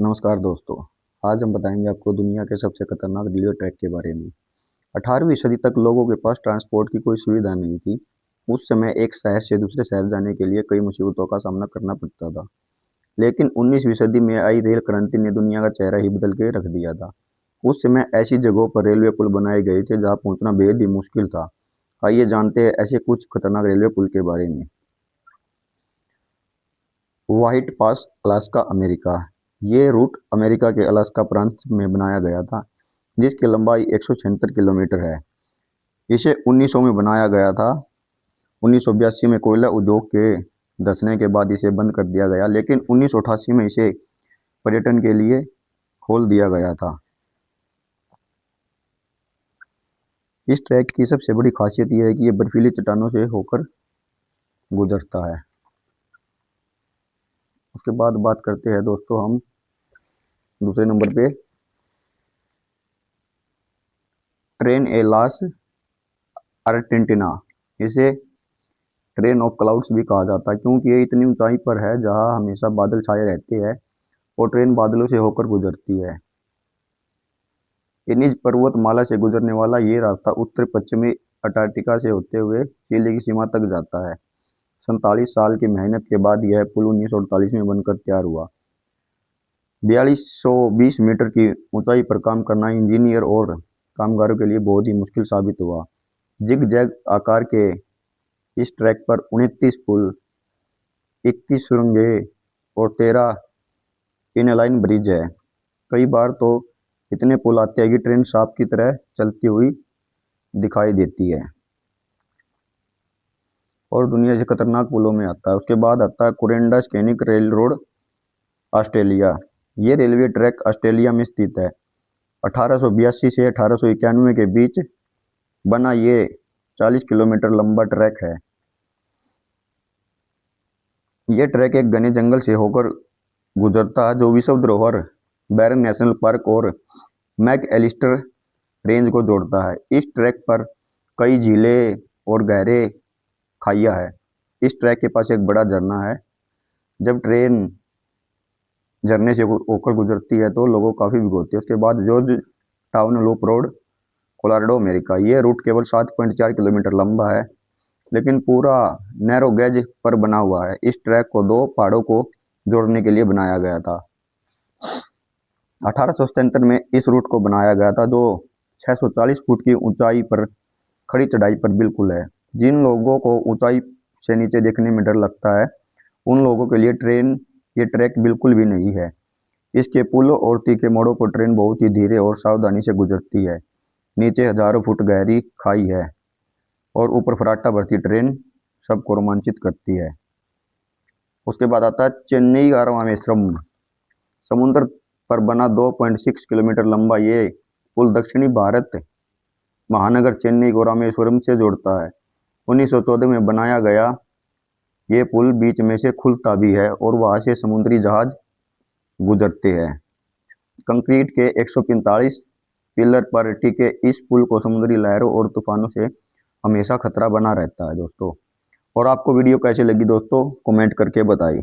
नमस्कार दोस्तों। आज हम बताएंगे आपको दुनिया के सबसे खतरनाक रेलवे ट्रैक के बारे में। 18वीं सदी तक लोगों के पास ट्रांसपोर्ट की कोई सुविधा नहीं थी। उस समय एक शहर से दूसरे शहर जाने के लिए कई मुसीबतों का सामना करना पड़ता था। लेकिन 19वीं सदी में आई रेल क्रांति ने दुनिया का चेहरा ही बदल के रख दिया था। उस समय ऐसी जगहों पर रेलवे पुल बनाए गए थे जहाँ पहुंचना बेहद ही मुश्किल था। आइए जानते हैं ऐसे कुछ खतरनाक रेलवे पुल के बारे में। व्हाइट पास, अलास्का, अमेरिका। ये रूट अमेरिका के अलास्का प्रांत में बनाया गया था, जिसकी लंबाई 176 किलोमीटर है। इसे 1900 में बनाया गया था। 1982 में कोयला उद्योग के धंसने के बाद इसे बंद कर दिया गया, लेकिन 1988 में इसे पर्यटन के लिए खोल दिया गया था। इस ट्रैक की सबसे बड़ी खासियत यह है कि यह बर्फीली चट्टानों से होकर गुजरता है। उसके बाद बात करते हैं दोस्तों हम दूसरे नंबर पे ट्रेन ए लास अर्जेंटीना। इसे ट्रेन ऑफ क्लाउड्स भी कहा जाता है, क्योंकि ये इतनी ऊंचाई पर है जहां हमेशा बादल छाए रहते हैं और ट्रेन बादलों से होकर गुजरती है। इनिज पर्वतमाला से गुजरने वाला ये रास्ता उत्तर पश्चिमी अंटार्कटिका से होते हुए चिली की सीमा तक जाता है। 47 साल की मेहनत के बाद यह पुल 1948 में बनकर तैयार हुआ। 4220 मीटर की ऊंचाई पर काम करना इंजीनियर और कामगारों के लिए बहुत ही मुश्किल साबित हुआ। जिग जैग आकार के इस ट्रैक पर 29 पुल, 21 सुरंगें और 13 इनलाइन ब्रिज है। कई बार तो इतने पुल आते हैं कि ट्रेन सांप की तरह चलती हुई दिखाई देती है और दुनिया से खतरनाक पुलों में आता है। उसके बाद आता है कुरेंडा स्केनिक रेल रोड, ऑस्ट्रेलिया। ये रेलवे ट्रैक ऑस्ट्रेलिया में स्थित है। 1882 से 1891 के बीच बना ये 40 किलोमीटर लंबा ट्रैक है। यह ट्रैक एक घने जंगल से होकर गुजरता है, जो विश्व धरोहर बैरन नेशनल पार्क और मैक एलिस्टर रेंज को जोड़ता है। इस ट्रैक पर कई झीलें और गहरे खाइयाँ हैं। इस ट्रैक के पास एक बड़ा झरना है। जब ट्रेन झरने से होकर गुजरती है तो लोगों को काफ़ी भिगोती है। उसके बाद George town loop road, Colorado, America. ये रूट केवल 7.4 किलोमीटर लंबा है, लेकिन पूरा नैरो गेज पर बना हुआ है। इस ट्रैक को दो पहाड़ों को जोड़ने के लिए बनाया गया था। 1877 में इस रूट को बनाया गया था, जो 640 फुट की ऊंचाई पर खड़ी चढ़ाई पर बिल्कुल है। जिन लोगों को ऊंचाई से नीचे देखने में डर लगता है, उन लोगों के लिए ये ट्रैक बिल्कुल भी नहीं है। इसके पुलों और तीखे मोड़ों पर ट्रेन बहुत ही धीरे और सावधानी से गुजरती है। नीचे हजारों फुट गहरी खाई है और ऊपर फराटा भरती ट्रेन सबको रोमांचित करती है। उसके बाद आता है चेन्नई रामेश्वरम। समुद्र पर बना 2.6 किलोमीटर लंबा ये पुल दक्षिणी भारत महानगर चेन्नई को रामेश्वरम से जोड़ता है। 1914 में बनाया गया ये पुल बीच में से खुलता भी है और वहां से समुद्री जहाज गुजरते हैं। कंक्रीट के 145 पिलर पर टिके इस पुल को समुद्री लहरों और तूफानों से हमेशा खतरा बना रहता है दोस्तों। और आपको वीडियो कैसी लगी दोस्तों, कमेंट करके बताइए।